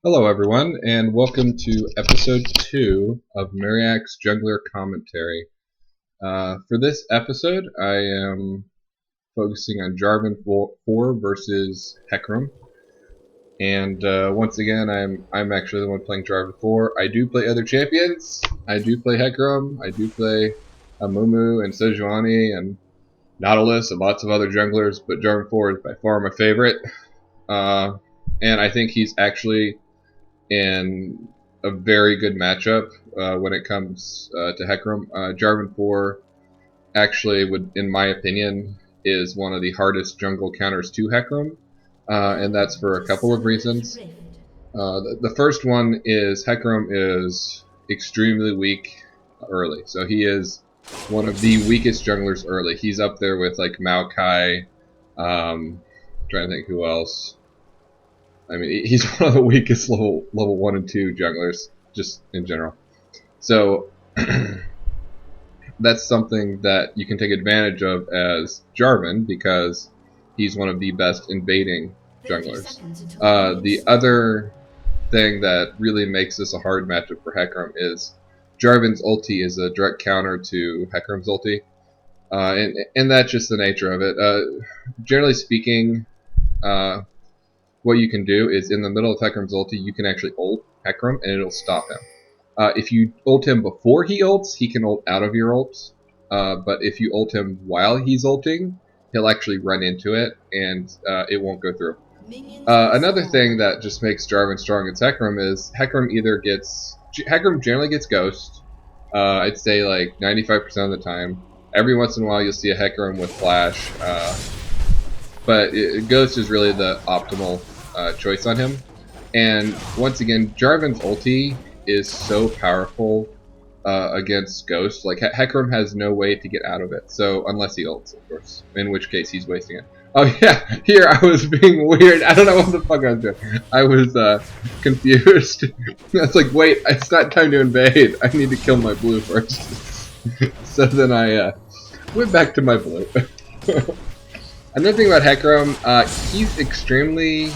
Hello everyone, and welcome to episode 2 of Meriakh's Jungler Commentary. For this episode, I am focusing on Jarvan IV versus Hecarim. And once again, I'm actually the one playing Jarvan IV. I do play other champions. I do play Hecarim. I do play Amumu and Sejuani and Nautilus and lots of other junglers, but Jarvan IV is by far my favorite. And I think he's actually in a very good matchup when it comes to Hecarim. Jarvan IV actually would, in my opinion, is one of the hardest jungle counters to Hecarim, and that's for a couple of reasons. The first one is Hecarim is extremely weak early, so he is one of the weakest junglers early. He's up there with like Maokai, trying to think who else. I mean, he's one of the weakest level 1 and 2 junglers, just in general. So, that's something that you can take advantage of as Jarvan, because he's one of the best invading junglers. The other thing that really makes this a hard matchup for Hecarim is Jarvan's ulti is a direct counter to Hecarim's ulti. And that's just the nature of it. Generally speaking, what you can do is in the middle of Hecarim's ulti, you can actually ult Hecarim and it'll stop him. If you ult him before he ults, he can ult out of your ults. But if you ult him while he's ulting, he'll actually run into it and it won't go through. Another thing that just makes Jarvan strong against Hecarim is Hecarim generally gets Ghost. I'd say like 95% of the time. Every once in a while you'll see a Hecarim with Flash. But Ghost is really the optimal choice on him. And once again, Jarvan's ulti is so powerful against Ghost. Like, Hecarim has no way to get out of it. So, unless he ults, of course. In which case, he's wasting it. Oh, yeah, here I was being weird. I don't know what the fuck I was doing. I was confused. I was like, wait, it's not time to invade. I need to kill my blue first. So then I went back to my blue. Another thing about Hecarim, he's extremely,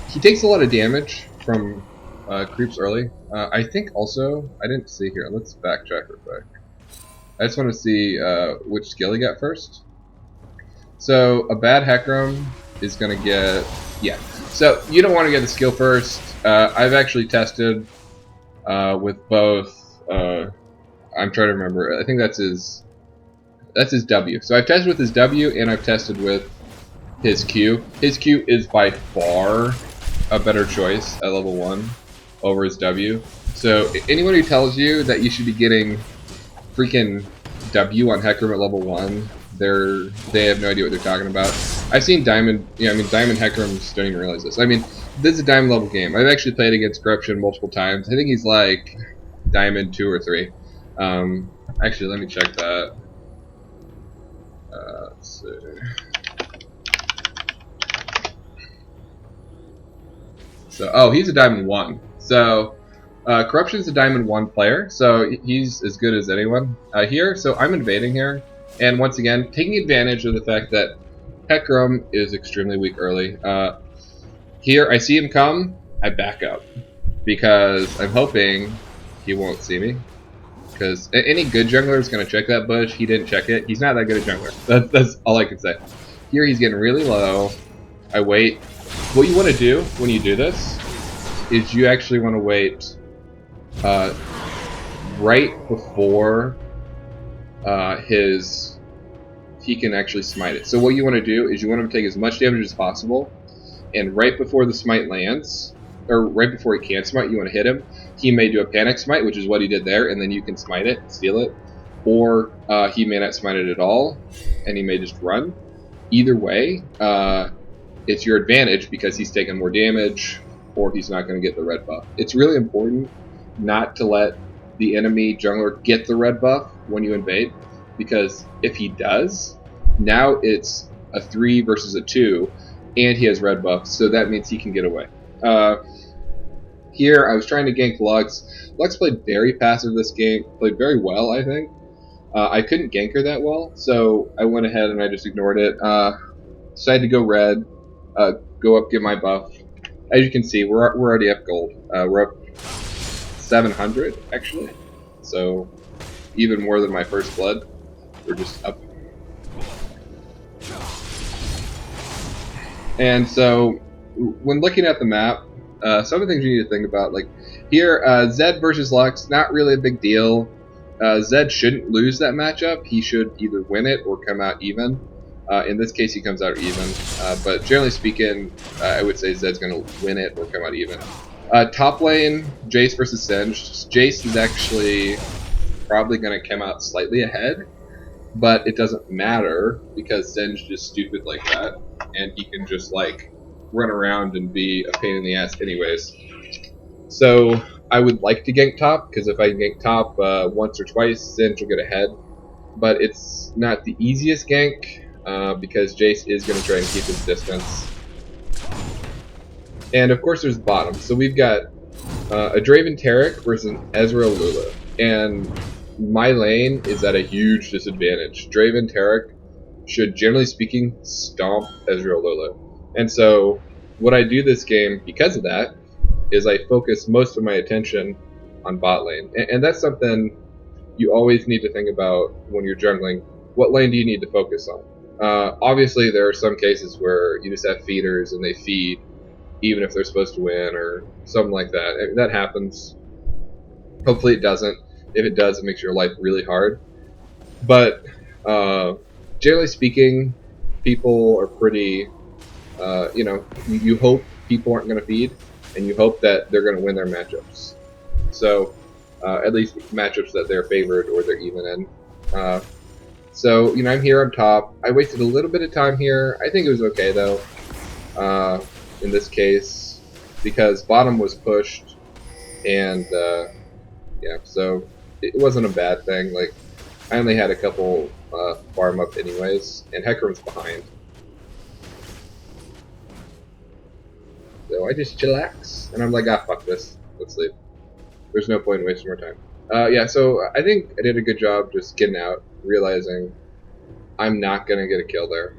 he takes a lot of damage from creeps early. I think also, I didn't see here, let's backtrack real quick. I just want to see which skill he got first. So, a bad Hecarim is going to get, yeah. So, you don't want to get the skill first. I've actually tested with both, I'm trying to remember, I think that's his W. So I've tested with his W and I've tested with his Q. His Q is by far a better choice at level 1 over his W. So anyone who tells you that you should be getting freaking W on Hecarim at level 1, they have no idea what they're talking about. I've seen Diamond, Diamond Hecarims don't even realize this. I mean, this is a Diamond level game. I've actually played against Corruption multiple times. I think he's like Diamond 2 or 3. Actually, let me check that. Let's see. So, oh, he's a Diamond 1. So, Corruption's a Diamond 1 player, so he's as good as anyone here. So I'm invading here, and once again, taking advantage of the fact that Hecarim is extremely weak early. Here, I see him come, I back up, because I'm hoping he won't see me. Because any good jungler is going to check that bush. He didn't check it. He's not that good a jungler. That's all I can say. Here he's getting really low. I wait. What you want to do when you do this is you actually want to wait right before he can actually smite it. So what you want to do is you want him to take as much damage as possible, and right before the smite lands, or right before he can smite, you want to hit him. He may do a panic smite, which is what he did there, and then you can smite it, steal it. Or he may not smite it at all, and he may just run. Either way, it's your advantage because he's taking more damage, or he's not going to get the red buff. It's really important not to let the enemy jungler get the red buff when you invade, because if he does, now it's a 3 versus a 2, and he has red buffs, so that means he can get away. Here, I was trying to gank Lux. Lux played very passive this game, played very well, I think. I couldn't gank her that well, so I went ahead and I just ignored it. Decided to go red, go up, get my buff, as you can see, we're already up gold. We're up 700 actually, so even more than my first blood. We're just up. And so, when looking at the map, some of the things you need to think about, like here, Zed versus Lux, not really a big deal. Zed shouldn't lose that matchup. He should either win it or come out even. In this case, he comes out even. But generally speaking, I would say Zed's going to win it or come out even. Top lane, Jace versus Singe. Jace is actually probably going to come out slightly ahead, but it doesn't matter because Singe is stupid like that, and he can just like run around and be a pain in the ass anyways. So I would like to gank top, because if I gank top once or twice, Singe will get ahead. But it's not the easiest gank, because Jace is going to try and keep his distance. And of course there's bottom. So we've got a Draven Taric versus an Ezreal Lulu. And my lane is at a huge disadvantage. Draven Taric should, generally speaking, stomp Ezreal Lulu. And so what I do this game because of that is I focus most of my attention on bot lane. And that's something you always need to think about when you're jungling. What lane do you need to focus on? Obviously, there are some cases where you just have feeders and they feed even if they're supposed to win or something like that. That happens. Hopefully it doesn't. If it does, it makes your life really hard. But generally speaking, people are pretty, you hope people aren't going to feed, and you hope that they're going to win their matchups. So, at least matchups that they're favored or they're even in. So, I'm here on top. I wasted a little bit of time here. I think it was okay, though, in this case, because bottom was pushed, and, yeah, so it wasn't a bad thing. Like, I only had a couple farm up anyways, and Hecarim's behind. So I just chillax, and I'm like, fuck this. Let's leave. There's no point in wasting more time. Yeah, so I think I did a good job just getting out, realizing I'm not going to get a kill there.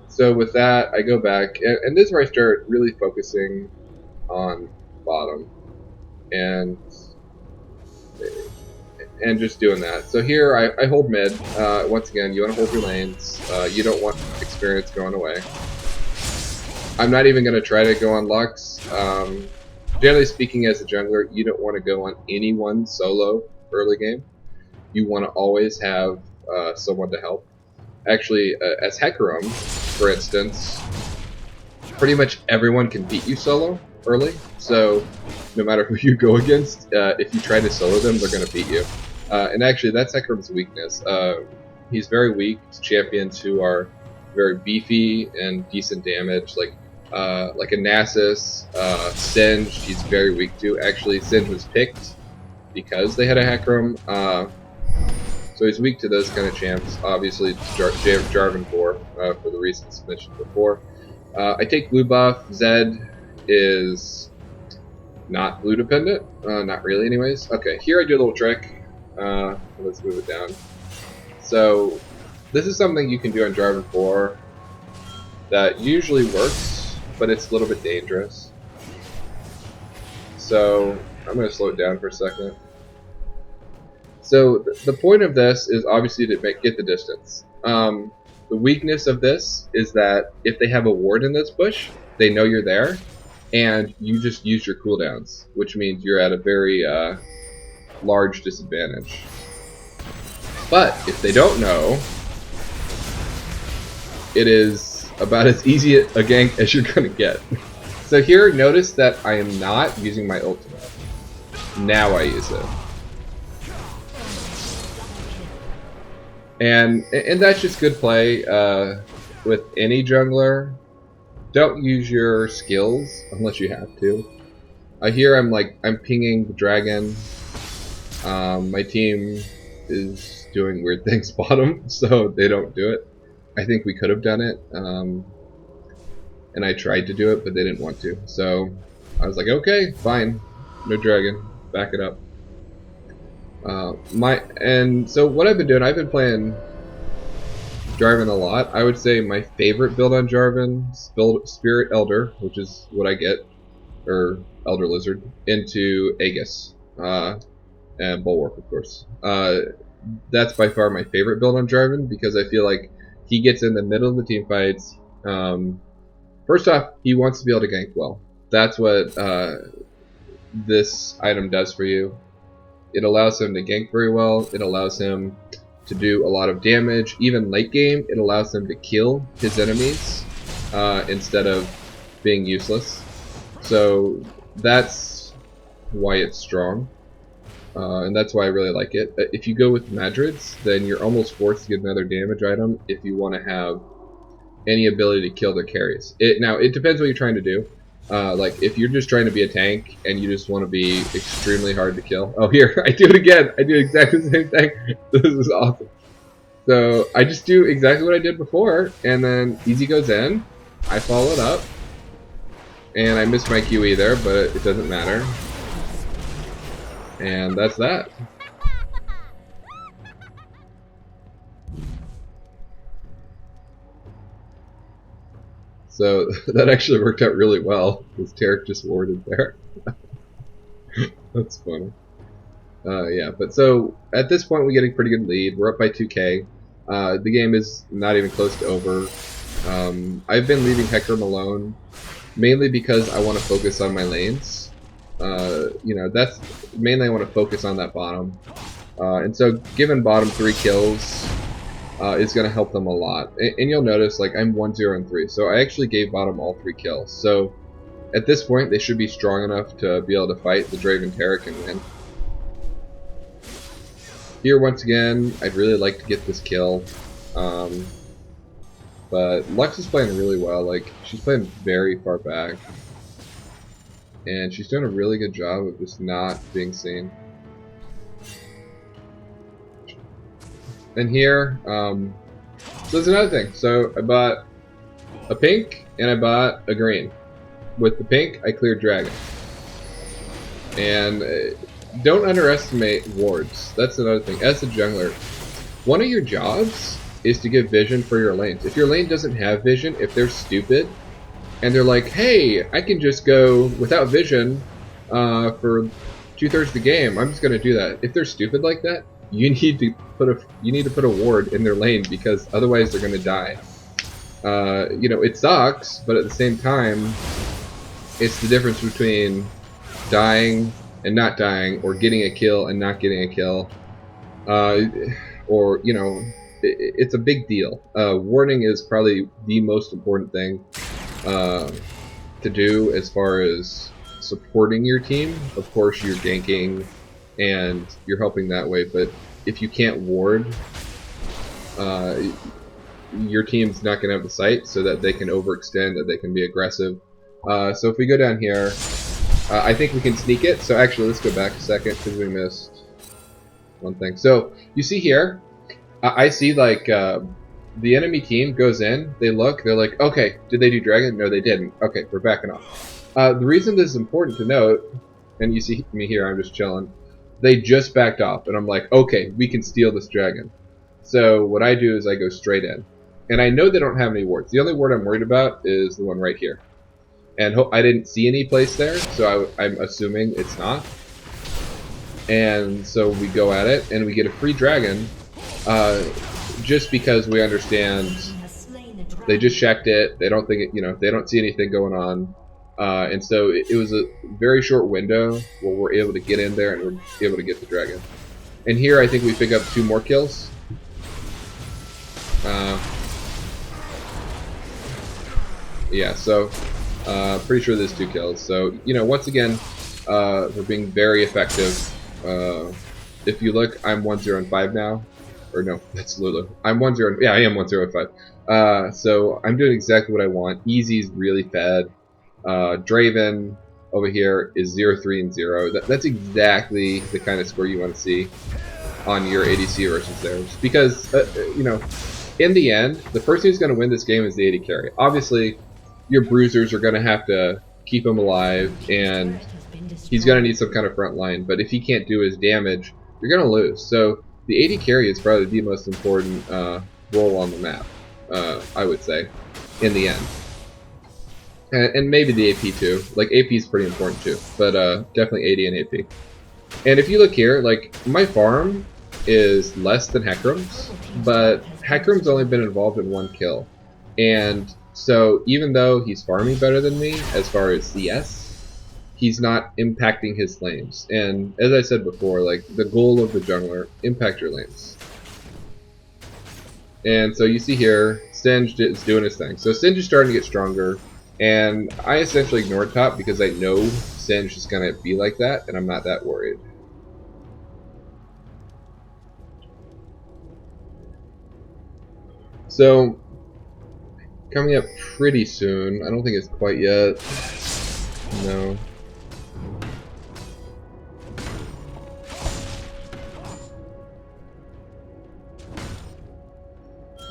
So with that, I go back, and this is where I start really focusing on bottom, and just doing that. So here, I hold mid. Once again, you want to hold your lanes. You don't want experience going away. I'm not even going to try to go on Lux. Generally speaking, as a jungler, you don't want to go on anyone solo early game. You want to always have someone to help. Actually, as Hecarim, for instance, pretty much everyone can beat you solo early. So no matter who you go against, if you try to solo them, they're going to beat you. And actually, that's Hecarim's weakness. He's very weak to champions who are very beefy and decent damage, like a Nasus, Singe, he's very weak to. Actually, Singe was picked because they had a Hecarim, so he's weak to those kind of champs. Obviously, Jarvan IV, for the reasons mentioned before. I take blue buff. Zed is not blue dependent, not really anyways. Okay, here I do a little trick. Let's move it down. So, this is something you can do on Jarvan IV that usually works, but it's a little bit dangerous. So I'm going to slow it down for a second. So the point of this is obviously to get the distance. The weakness of this is that if they have a ward in this bush, they know you're there, and you just use your cooldowns, which means you're at a very large disadvantage. But if they don't know, it is about as easy a gank as you're gonna get. So here, notice that I am not using my ultimate. Now I use it. And that's just good play with any jungler. Don't use your skills unless you have to. Here I'm pinging the dragon. My team is doing weird things bottom, so they don't do it. I think we could have done it, and I tried to do it, but they didn't want to. So I was like, okay, fine, no dragon, back it up. So what I've been doing, I've been playing Jarvan a lot. I would say my favorite build on Jarvan, Spirit Elder, which is what I get, or Elder Lizard, into Aegis, and Bulwark, of course. That's by far my favorite build on Jarvan because I feel like he gets in the middle of the team fights. First off, he wants to be able to gank well. That's what this item does for you. It allows him to gank very well. It allows him to do a lot of damage. Even late game, it allows him to kill his enemies instead of being useless. So that's why it's strong. And that's why I really like it. If you go with Madrids, then you're almost forced to get another damage item if you want to have any ability to kill their carries. Now, it depends what you're trying to do. Like, if you're just trying to be a tank and you just want to be extremely hard to kill. Oh, here, I do it again. I do exactly the same thing. This is awesome. So, I just do exactly what I did before, and then Easy goes in. I follow it up. And I missed my QE there, but it doesn't matter. And that's that. So that actually worked out really well, because Tarek just warded there. That's funny. Yeah, but so at this point we get a pretty good lead. We're up by 2k. The game is not even close to over. I've been leaving Hecarim alone, mainly because I want to focus on my lanes. You know, that's mainly I want to focus on that bottom. And so giving bottom 3 kills is going to help them a lot. And you'll notice, like, I'm 1-0 and 3, so I actually gave bottom all 3 kills. So at this point, they should be strong enough to be able to fight the Draven Tarek and win. Here, once again, I'd really like to get this kill. But Lux is playing really well. Like, she's playing very far back. And she's doing a really good job of just not being seen. And here, so there's another thing. So I bought a pink and I bought a green. With the pink, I cleared dragon. And don't underestimate wards. That's another thing. As a jungler, one of your jobs is to give vision for your lanes. If your lane doesn't have vision, if they're stupid, and they're like, hey, I can just go without vision for 2/3 of the game, I'm just going to do that. If they're stupid like that, you need to put a ward in their lane, because otherwise they're going to die. You know, it sucks, but at the same time, it's the difference between dying and not dying, or getting a kill and not getting a kill. Or, you know, it's a big deal. Warding is probably the most important thing to do as far as supporting your team. Of course, you're ganking and you're helping that way, but if you can't ward, your team's not going to have the sight so that they can overextend, that they can be aggressive. So if we go down here, I think we can sneak it. So actually, let's go back a second because we missed one thing. So you see here, I see like the enemy team goes in, they look, they're like, okay, did they do dragon? No, they didn't. Okay, we're backing off. The reason this is important to note, and you see me here, I'm just chilling, they just backed off, and I'm like, okay, we can steal this dragon. So what I do is I go straight in. And I know they don't have any wards. The only ward I'm worried about is the one right here. And I didn't see any place there, so I'm assuming it's not. And so we go at it, and we get a free dragon, just because we understand they just checked it. They don't think it, you know, they don't see anything going on. And so it was a very short window where we're able to get in there and we're able to get the dragon. And here I think we pick up 2 more kills. Yeah, so pretty sure there's 2 kills. So, you know, once again, we're being very effective. If you look, I'm 1-0 and 5 now. Or no, that's Lulu. I'm 1-0. Yeah, I am 1-0 and 5. So I'm doing exactly what I want. Easy's really fed. Draven over here is 0-3 and 0. That's exactly the kind of score you want to see on your ADC versus theirs. Because, you know, in the end, the person who's going to win this game is the AD carry. Obviously, your bruisers are going to have to keep him alive, and he's going to need some kind of front line. But if he can't do his damage, you're going to lose. So the AD carry is probably the most important role on the map, I would say, in the end. And maybe the AP too. Like, AP is pretty important too, but definitely AD and AP. And if you look here, like, my farm is less than Hecarim's, but Hecarim's only been involved in 1 kill. And so even though he's farming better than me as far as CS, he's not impacting his lanes. And as I said before, like, the goal of the jungler, impact your lanes. And so you see here, Singed is doing his thing. So Singed is starting to get stronger, and I essentially ignored top because I know Singed is going to be like that, and I'm not that worried. So, coming up pretty soon, I don't think it's quite yet. No.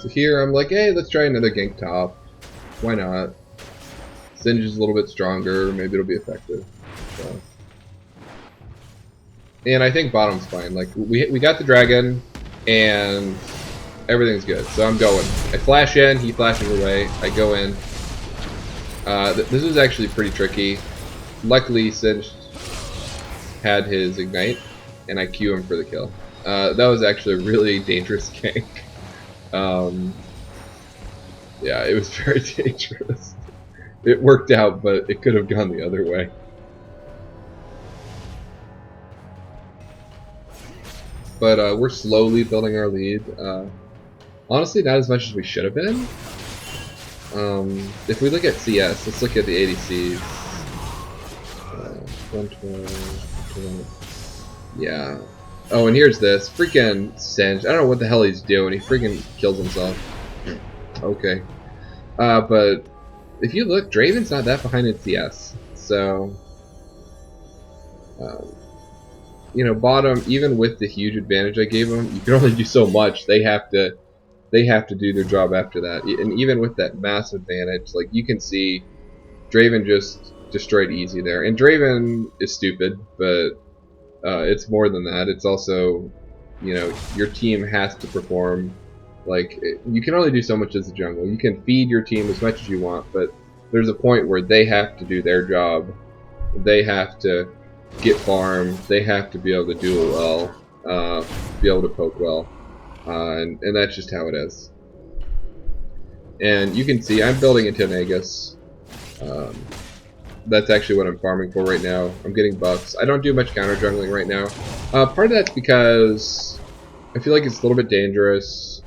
So here I'm like, hey, let's try another gank top. Why not? Singed is a little bit stronger, maybe it'll be effective. So. And I think bottom's fine. Like, we got the dragon, and everything's good. So I'm going. I flash in, he flashes away, I go in. This is actually pretty tricky. Luckily, Singed had his ignite, and I Q him for the kill. That was actually a really dangerous gank. Yeah, it was very dangerous. It worked out, but it could have gone the other way. But we're slowly building our lead. Honestly, not as much as we should have been. If we look at CS, let's look at the ADCs. 112. Yeah. Oh, and here's this. Freaking Singed. I don't know what the hell he's doing. He freaking kills himself. Okay. But if you look, Draven's not that behind in CS. So, you know, bottom, even with the huge advantage I gave them, you can only do so much. They have to do their job after that. And even with that massive advantage, like, you can see Draven just destroyed easy there. And Draven is stupid, but it's more than that. It's also, you know, your team has to perform. Like, you can only do so much as a jungle. You can feed your team as much as you want, but there's a point where they have to do their job. They have to get farm. They have to be able to do it well, be able to poke well. And that's just how it is. And you can see I'm building into an Aegis. That's actually what I'm farming for right now. I'm getting buffs. I don't do much counter jungling right now. Part of that's because I feel like it's a little bit dangerous.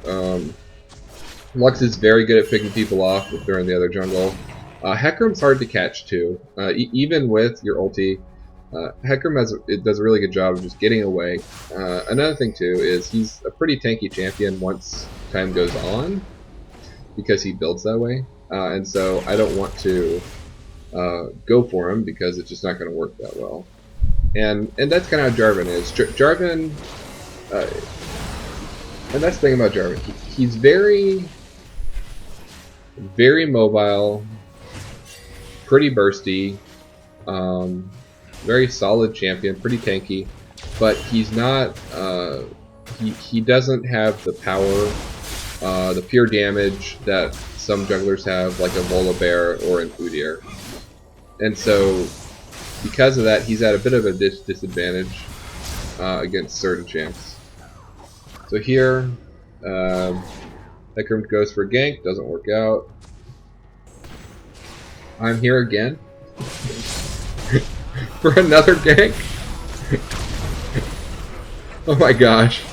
Lux is very good at picking people off if they're in the other jungle. Hecarim's hard to catch too. Even with your ulti, Hecarim does a really good job of just getting away. Another thing too is he's a pretty tanky champion once time goes on, because he builds that way. And so I don't want to go for him because it's just not going to work that well. And that's kind of how Jarvan is. Jarvan, and that's the thing about Jarvan. He's very, very mobile, pretty bursty, very solid champion, pretty tanky, but he's not. He doesn't have the power, the pure damage that some junglers have, like a Volibear or an Udyr. And so, because of that, he's at a bit of a disadvantage against certain champs. So here, Hecarim goes for a gank, doesn't work out. I'm here again for another gank. Oh my gosh,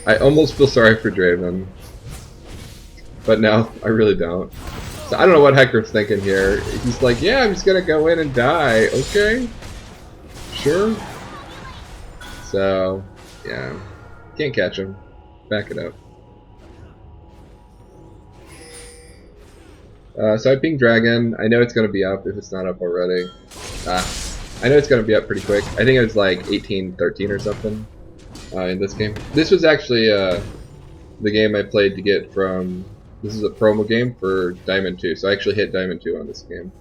I almost feel sorry for Draven, but no, I really don't. So I don't know what Hecarim's thinking here. He's like, yeah, I'm just gonna go in and die. Okay, sure. So, yeah, can't catch him. Back it up. So I pinged Dragon. I know it's gonna be up if it's not up already. I know it's gonna be up pretty quick. I think it was like 18-13 or something in this game. This was actually the game I played to get from. This is a promo game for Diamond 2, so I actually hit Diamond 2 on this game.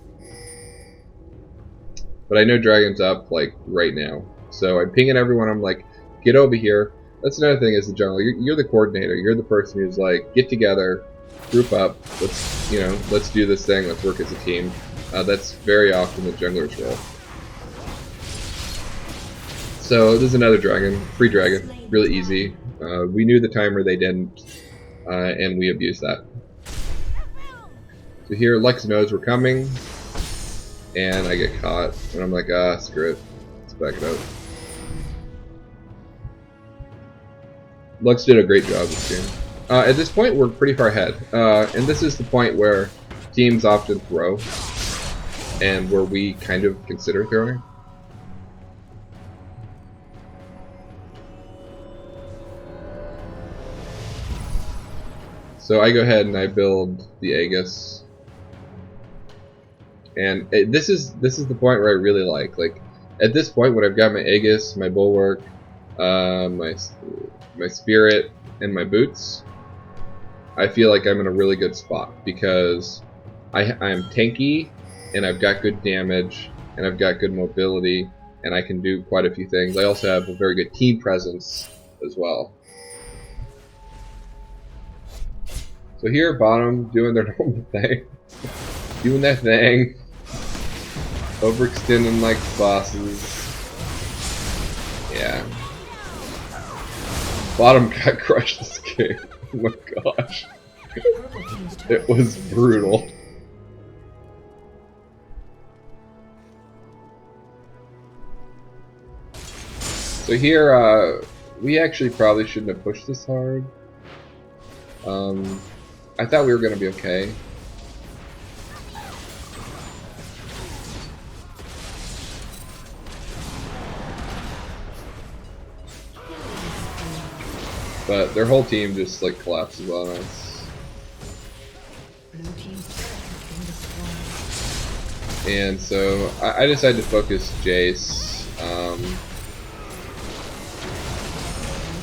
But I know Dragon's up, like, right now. So I'm pinging everyone, I'm like, get over here. That's another thing as the jungler. You're the coordinator. You're the person who's like, get together, group up, let's do this thing, let's work as a team. That's very often the jungler's role. So this is another dragon, free dragon, really easy. We knew the timer, they didn't, and we abused that. So here, Lex knows we're coming, and I get caught, and I'm like, screw it, let's back it up. Lex did a great job this game. At this point, we're pretty far ahead, and this is the point where teams often throw, and where we kind of consider throwing. So I go ahead and I build the Aegis, and this is the point where I really like at this point when I've got my Aegis, my Bulwark, my Spirit, and my boots, I feel like I'm in a really good spot because I'm tanky and I've got good damage and I've got good mobility and I can do quite a few things. I also have a very good team presence as well. So here, bottom, doing their normal thing. Doing their thing. Overextending like bosses. Yeah. Bottom got crushed this game. Oh my gosh. It was brutal. So here, we actually probably shouldn't have pushed this hard. I thought we were going to be okay. But their whole team just like collapses on us. And so I decided to focus Jace.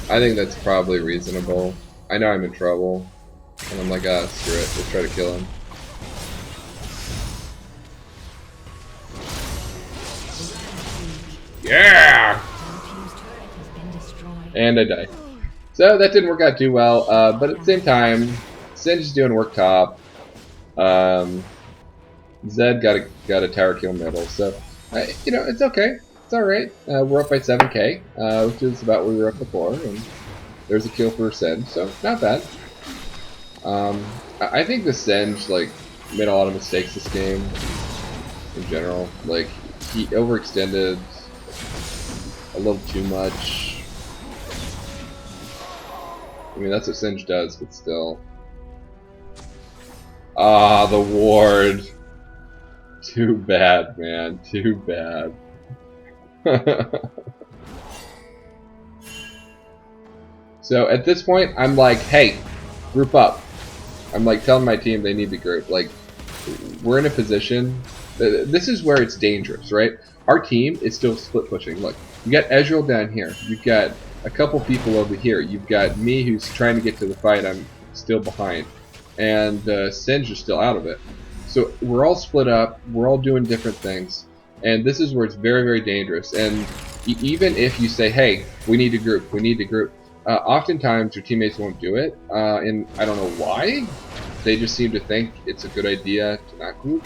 I think that's probably reasonable. I know I'm in trouble. And I'm like, screw it, let's try to kill him. Yeah! And I die. So that didn't work out too well, but at the same time, Singe is doing work top. Zed got a tower kill middle, so it's okay. It's all right. We're up by 7k, which is about where we were up before, and there's a kill for Singe, so not bad. I think the Singe made a lot of mistakes this game in general. Like he overextended a little too much. I mean, that's what Singe does, but still. The ward. Too bad, man. Too bad. So at this point, I'm like, hey, group up. I'm like telling my team they need to group. Like, we're in a position. This is where it's dangerous, right? Our team is still split pushing. Look, you got Ezreal down here. You've got a couple people over here. You've got me who's trying to get to the fight. I'm still behind. And Singe is still out of it. So we're all split up. We're all doing different things. And this is where it's very, very dangerous. And even if you say, hey, we need to group, oftentimes your teammates won't do it. And I don't know why. They just seem to think it's a good idea to not group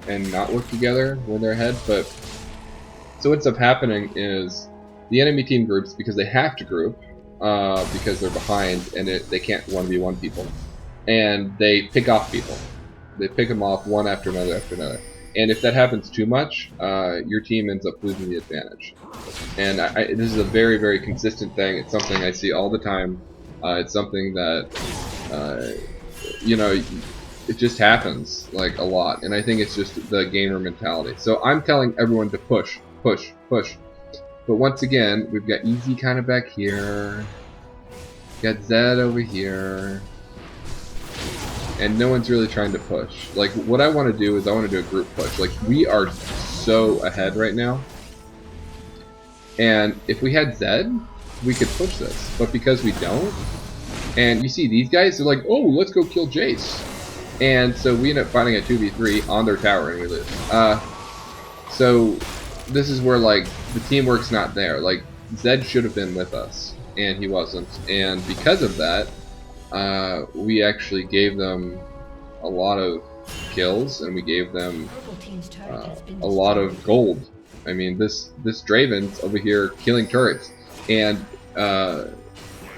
and not work together when they're ahead. But so what's up happening is the enemy team groups because they have to group because they're behind and they can't 1v1 people. And they pick off people. They pick them off one after another after another. And if that happens too much, your team ends up losing the advantage. And this is a very, very consistent thing. It's something I see all the time. It's something that, it just happens like a lot. And I think it's just the gamer mentality. So I'm telling everyone to push, push, push. But once again, we've got Easy kind of back here. Got Zed over here. And no one's really trying to push. Like, what I want to do is I want to do a group push. Like, we are so ahead right now. And if we had Zed, we could push this. But because we don't, and you see these guys, they're like, oh, let's go kill Jace. And so we end up fighting a 2v3 on their tower and we lose. So this is where, like, the teamwork's not there. Like, Zed should have been with us. and he wasn't. And because of that, we actually gave them a lot of kills, and we gave them a lot of gold. I mean, this Draven's over here killing turrets, and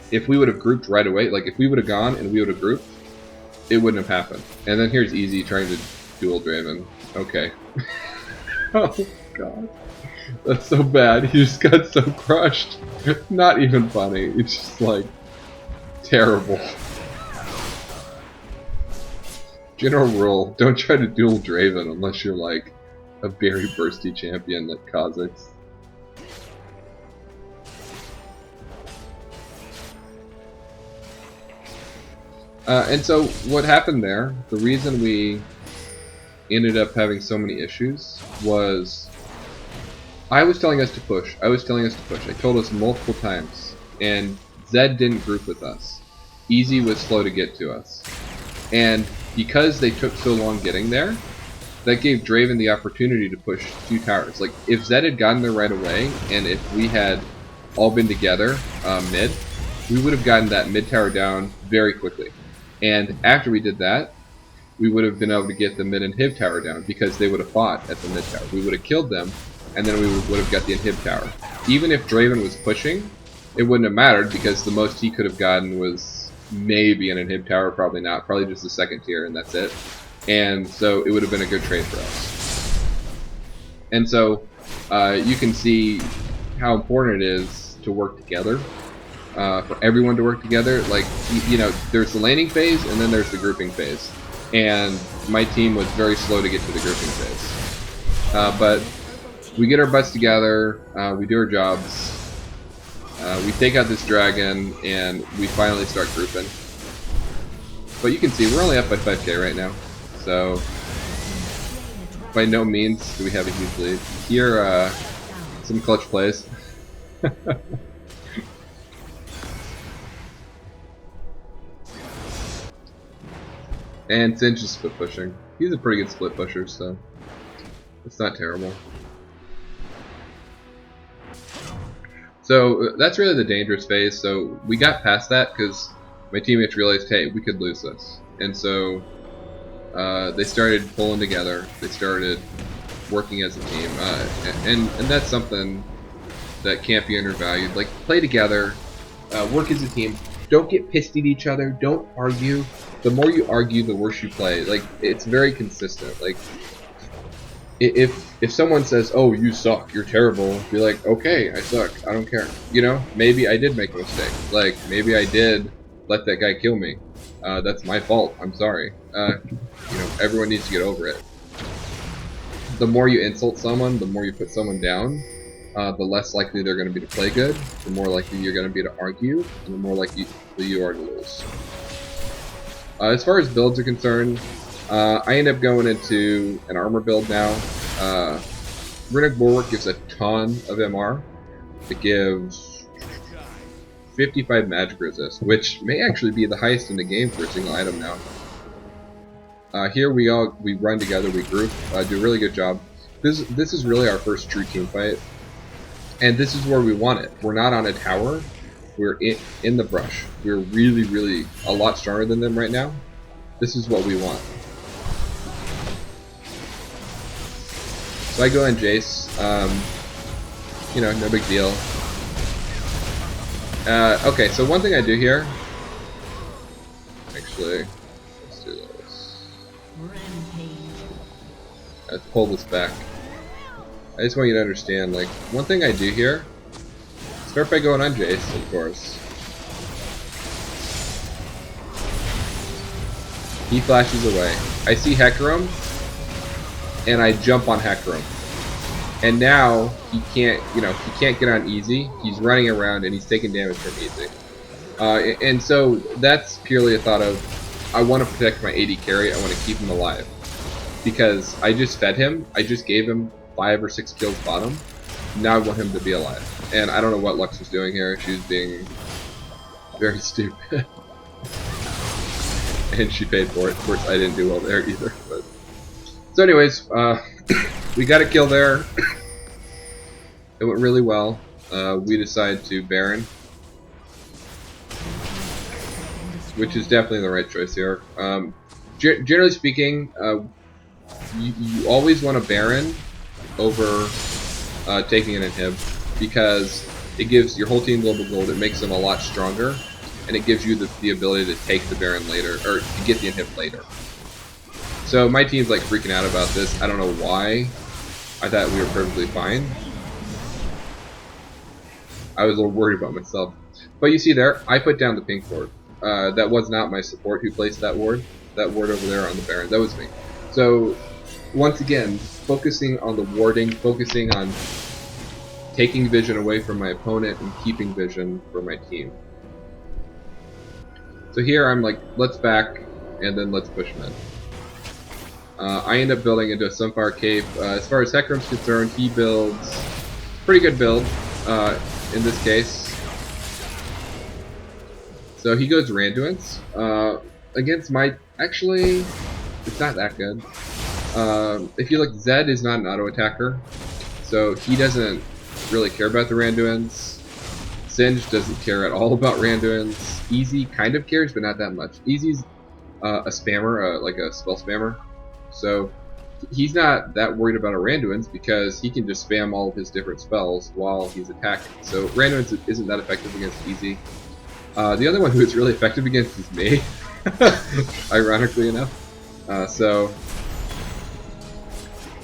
if we would have grouped right away, like if we would have gone and we would have grouped, it wouldn't have happened. And then here's Easy trying to duel Draven. Okay. Oh god. That's so bad. He just got so crushed. Not even funny. It's just like terrible. General rule, don't try to duel Draven unless you're like a very bursty champion like Kha'Zix. And so what happened there, the reason we ended up having so many issues was I was telling us to push. I told us multiple times. And Zed didn't group with us. Easy was slow to get to us. And because they took so long getting there, that gave Draven the opportunity to push 2 towers. Like, if Zed had gotten there right away, and if we had all been together mid, we would have gotten that mid tower down very quickly. And after we did that, we would have been able to get the mid and inhib tower down, because they would have fought at the mid tower. We would have killed them, and then we would have got the inhib tower. Even if Draven was pushing, it wouldn't have mattered, because the most he could have gotten was maybe an inhib tower, probably not, probably just the 2nd tier, and that's it. And so it would have been a good trade for us. And so you can see how important it is to work together, for everyone to work together. Like, you know, there's the laning phase, and then there's the grouping phase. And my team was very slow to get to the grouping phase. But we get our butts together, we do our jobs, we take out this dragon, and we finally start grouping. But you can see we're only up by 5k right now, so by no means do we have a huge lead. Here, some clutch plays. And Singe is split pushing. He's a pretty good split pusher, so it's not terrible. So that's really the dangerous phase. So we got past that because my teammates realized, hey, we could lose this. And so they started pulling together. They started working as a team. And that's something that can't be undervalued. Like, play together, work as a team. Don't get pissed at each other. Don't argue. The more you argue, the worse you play. Like, it's very consistent. Like, if someone says, "Oh, you suck. You're terrible," be like, "Okay, I suck. I don't care." You know, maybe I did make a mistake. Like, maybe I did let that guy kill me. That's my fault. I'm sorry. You know, everyone needs to get over it. The more you insult someone, the more you put someone down, the less likely they're going to be to play good, the more likely you're going to be to argue, and the more likely you are to lose. As far as builds are concerned, I end up going into an armor build now. Runic Bulwark gives a ton of MR. It gives 55 magic resist, which may actually be the highest in the game for a single item now. Here we run together, we group, do a really good job. This is really our first true team fight, and this is where we want it. We're not on a tower. We're in the brush. We're really, really a lot stronger than them right now. This is what we want. So I go in Jace. You know, no big deal. Okay, so one thing I do here. Actually, let's do this. Let's pull this back. I just want you to understand, like, one thing I do here. Start by going on Jace, of course. He flashes away. I see Hecarim, and I jump on Hecarim. And now he can't, you know, he can't get on easy. He's running around and he's taking damage from easy. And so that's purely a thought of, I want to protect my AD carry. I want to keep him alive because I just fed him. I just gave him 5 or 6 kills bottom. Now I want him to be alive. And I don't know what Lux was doing here. She was being very stupid. And she paid for it. Of course, I didn't do well there either. But so anyways, we got a kill there. It went really well. We decided to Baron. which is definitely the right choice here. Generally speaking, you always want a Baron over taking an inhib, because it gives your whole team global gold, it makes them a lot stronger, and it gives you the ability to take the Baron later, or to get the inhib later. So my team's like freaking out about this. I don't know why. I thought we were perfectly fine. I was a little worried about myself. But you see there, I put down the pink ward. That was not my support who placed that ward. That ward over there on the Baron, that was me. So, once again, focusing on the warding, focusing on taking vision away from my opponent and keeping vision for my team. So here I'm like, let's back, and then let's push mid. I end up building into a Sunfire Cave. As far as Hecarim's concerned, he builds pretty good build in this case. So he goes Randuin's. Against my... Actually, it's not that good. If you look, Zed is not an auto-attacker, so he doesn't really care about the Randuins. Singe doesn't care at all about Randuins. Easy kind of cares, but not that much. Easy's a spammer, like a spell spammer. So he's not that worried about a Randuin's because he can just spam all of his different spells while he's attacking. So Randuin's isn't that effective against Easy. The other one who it's really effective against is me, ironically enough. So,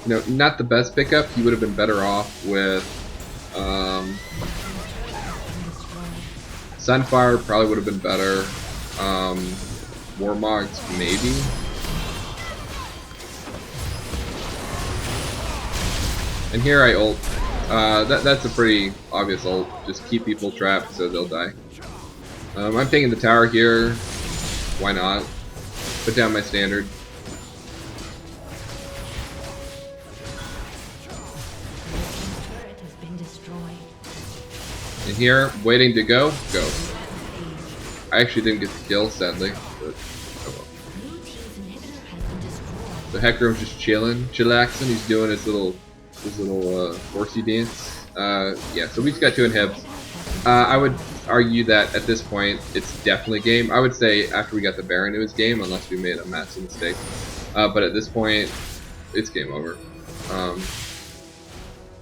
you know, not the best pickup. He would have been better off with Sunfire. Probably would have been better. Warmogs, maybe. And here I ult. That's a pretty obvious ult. Just keep people trapped so they'll die. I'm taking the tower here. Why not? Put down my standard. And here, waiting to go. Go. I actually didn't get the kill, sadly. But, oh well. So Hecarim's just chilling, chillaxing. He's doing his little horsey dance. Yeah. So we just got 2 inhibs. I would argue that at this point it's definitely game. I would say after we got the Baron it was game, unless we made a massive mistake. But at this point, it's game over.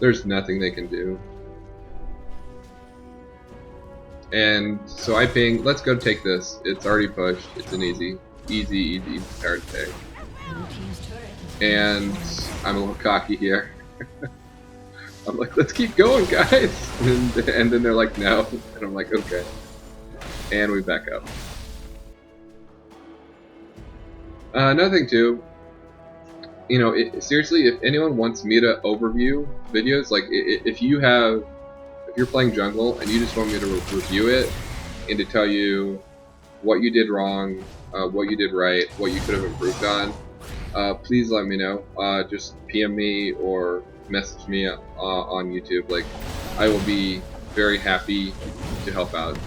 There's nothing they can do. And so I ping, let's go take this. It's already pushed. It's an easy tower to take. And I'm a little cocky here. I'm like, let's keep going, guys! And then they're like, no. And I'm like, okay. And we back up. Another thing, too. You know, seriously, if anyone wants me to overview videos, like, if you're playing jungle and you just want me to review it and to tell you what you did wrong, what you did right, what you could have improved on, please let me know. Just PM me or message me on YouTube. Like, I will be very happy to help out.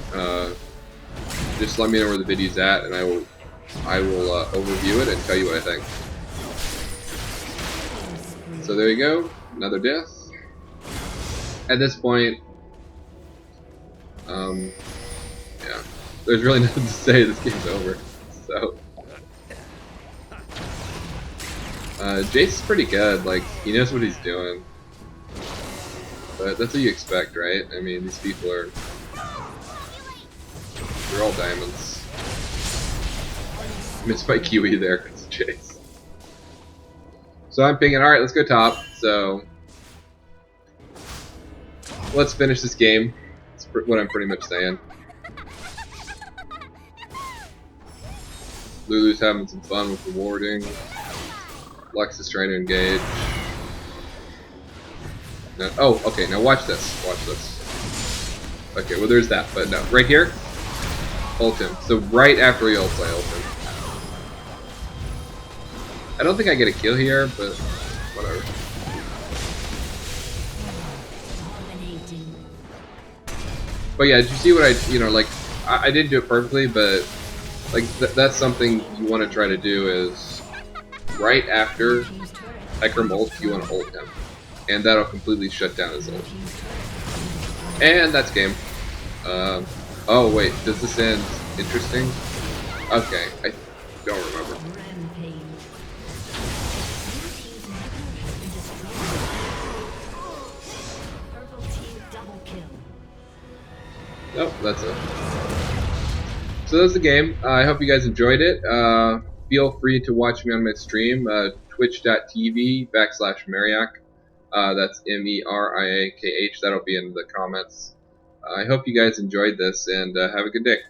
Just let me know where the video's at, and I will overview it and tell you what I think. So there you go, another death. At this point, yeah, there's really nothing to say. This game's over. So. Jace is pretty good, like, he knows what he's doing. But that's what you expect, right? I mean, these people are... they're all diamonds. Missed by Kiwi there, it's Jace. So I'm pinging, alright, let's go top. So... let's finish this game. That's what I'm pretty much saying. Lulu's having some fun with the warding. Lux is trying to engage. No, oh, okay, now watch this. Watch this. Okay, well there's that, but no. Right here, ult him. So right after he ults, I ult him. I don't think I get a kill here, but whatever. But yeah, did you see what like, I didn't do it perfectly, but like that's something you want to try to do is right after Hecarim ult, you want to ult him. And that'll completely shut down his ult. And that's game. Oh wait, does this end interesting? Okay, I don't remember. Nope, that's it. So that's the game. I hope you guys enjoyed it. Feel free to watch me on my stream, twitch.tv/Meriakh. That's Meriakh. That'll be in the comments. I hope you guys enjoyed this, and have a good day.